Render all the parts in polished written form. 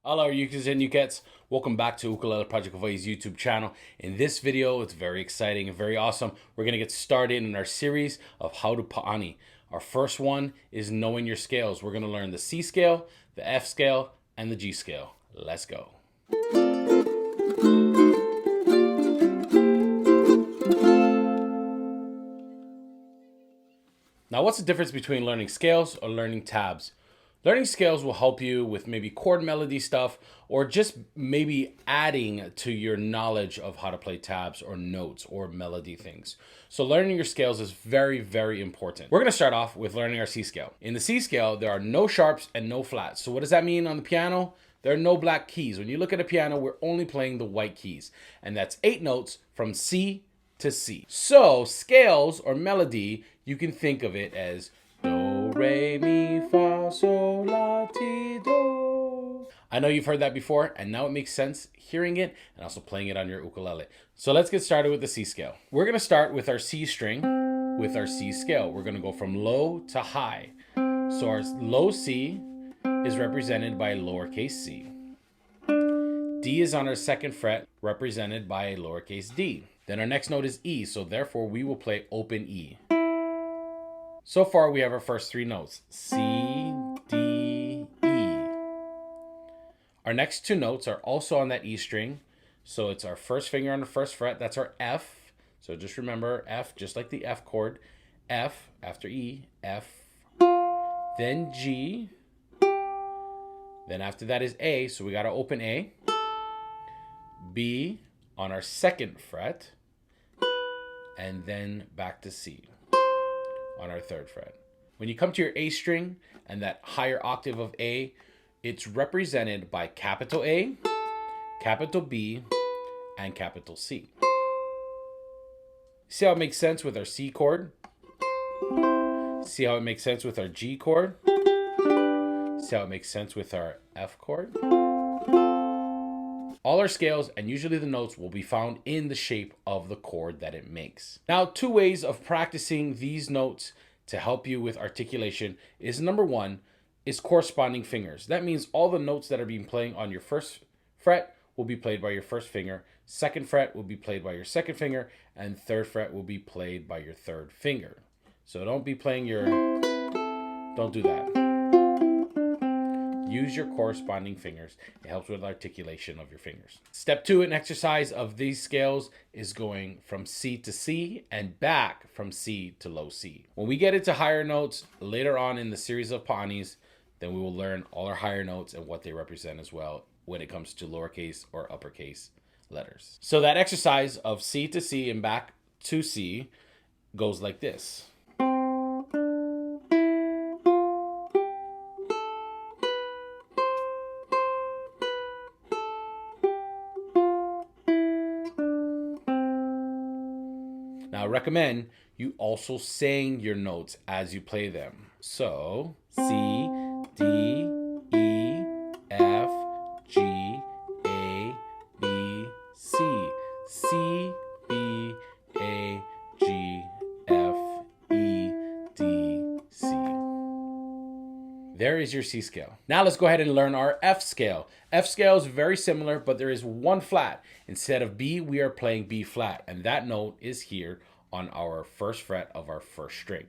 Hello ukes and ukettes, welcome back to Ukulele Project Hawaii's YouTube channel. In this video, it's very exciting and very awesome. We're going to get started in our series of how to pa'ani. Our first one is knowing your scales. We're going to learn the C scale, the F scale, and the G scale. Let's go. Now, what's the difference between learning scales or learning tabs? Learning scales will help you with maybe chord melody stuff or just maybe adding to your knowledge of how to play tabs or notes or melody things. So learning your scales is very, very important. We're going to start off with learning our C scale. In the C scale, there are no sharps and no flats. So what does that mean on the piano? There are no black keys. When you look at a piano, we're only playing the white keys. And that's 8 notes from C to C. So scales or melody, you can think of it as do, re, mi, fa, sol, la, ti, do. I know you've heard that before, and now it makes sense hearing it and also playing it on your ukulele. So let's get started with the C scale. We're going to start with our C string with our C scale. We're going to go from low to high. So our low C is represented by lowercase c. D is on our 2nd fret, represented by a lowercase d. Then our next note is E, so therefore we will play open E. So far, we have our first 3 notes, C, D, E. Our next 2 notes are also on that E string. So it's our first finger on the 1st fret. That's our F. So just remember F, just like the F chord. F after E, F. Then G. Then after that is A. So we got to open A. B on our 2nd fret. And then back to C on our 3rd fret. When you come to your A string and that higher octave of A, it's represented by capital A, capital B, and capital C. See how it makes sense with our C chord? See how it makes sense with our G chord? See how it makes sense with our F chord? All our scales and usually the notes will be found in the shape of the chord that it makes. Now, 2 ways of practicing these notes to help you with articulation is number 1 is corresponding fingers. That means all the notes that are being playing on your 1st fret will be played by your 1st finger, 2nd fret will be played by your 2nd finger, and 3rd fret will be played by your 3rd finger. So don't be playing don't do that. Use your corresponding fingers. It helps with articulation of your fingers. Step 2 in exercise of these scales is going from C to C and back from C to low C. When we get into higher notes later on in the series of pa'anis, then we will learn all our higher notes and what they represent as well when it comes to lowercase or uppercase letters. So that exercise of C to C and back to C goes like this. Now, I recommend you also sing your notes as you play them. So, C, D, E, F, G, A, B, C. C, B, A, G, F, E, D, C. There is your C scale. Now let's go ahead and learn our F scale. F scale is very similar, but there is 1 flat. Instead of B, we are playing B flat, and that note is here on our 1st fret of our 1st string.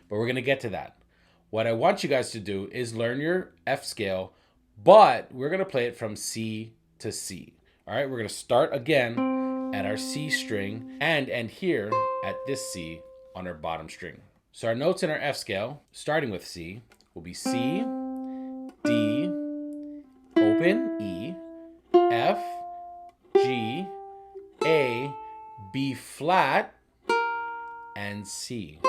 But we're going to get to that. What I want you guys to do is learn your F scale, but we're going to play it from C to C. All right, we're going to start again at our C string and end here at this C on our bottom string. So our notes in our F scale, starting with C, will be C, D, open E, F, G, A, B flat, and C.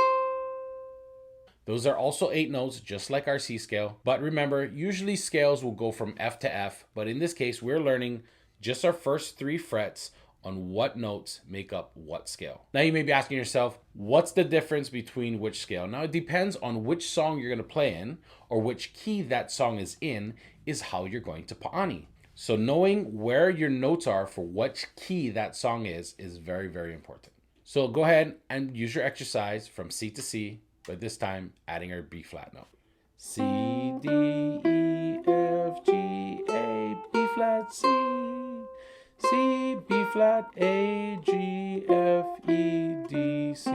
Those are also 8 notes, just like our C scale. But remember, usually scales will go from F to F, but in this case, we're learning just our first 3 frets on what notes make up what scale. Now you may be asking yourself, what's the difference between which scale? Now it depends on which song you're going to play in or which key that song is in is how you're going to pa'ani. So knowing where your notes are for which key that song is very, very important. So go ahead and use your exercise from C to C, but this time adding our B flat note. C, D, E, F, G, A, flat, C, C, B flat, A, G, F, E, D, C.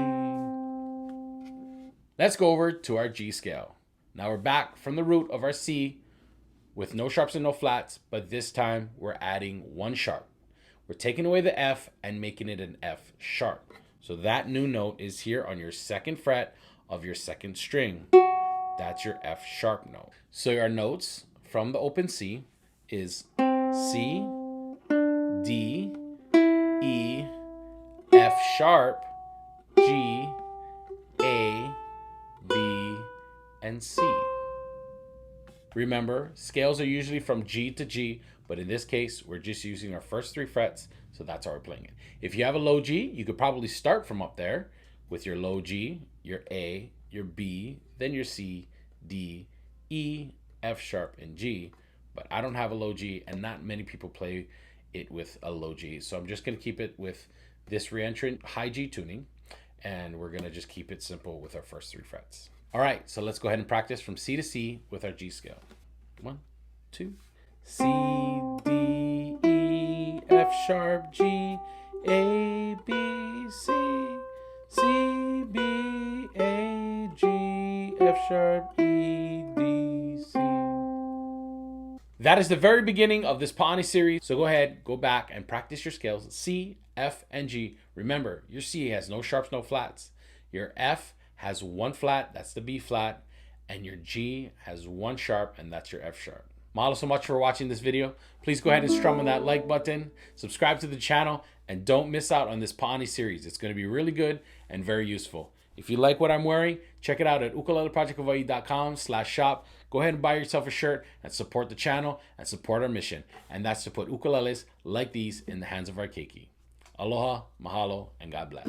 Let's go over to our G scale. Now we're back from the root of our C with no sharps and no flats, but this time we're adding one sharp. We're taking away the F and making it an F sharp. So that new note is here on your second fret of your second string. That's your F sharp note. So our notes from the open C is C, D, E, F sharp, G, A, B, and C. Remember, scales are usually from G to G, but in this case, we're just using our first 3 frets, so that's how we're playing it. If you have a low G, you could probably start from up there with your low G, your A, your B, then your C, D, E, F sharp, and G. But I don't have a low G, and not many people play it with a low G. So I'm just going to keep it with this reentrant high G tuning, and we're going to just keep it simple with our first 3 frets. All right, so let's go ahead and practice from C to C with our G scale. 1, 2. C, D, E, F sharp, G, A, B, C, C, B, A, G, F sharp, E, D, C. That is the very beginning of this Paani series. So go ahead, go back and practice your scales. C, F, and G. Remember, your C has no sharps, no flats. Your F has 1 flat, that's the B flat, and your G has 1 sharp, and that's your F sharp. Mahalo so much for watching this video. Please go ahead and strum on that like button, subscribe to the channel, and don't miss out on this Paani series. It's going to be really good and very useful. If you like what I'm wearing, check it out at ukuleleprojecthawaii.com/shop. Go ahead and buy yourself a shirt and support the channel and support our mission. And that's to put ukuleles like these in the hands of our keiki. Aloha, mahalo, and God bless.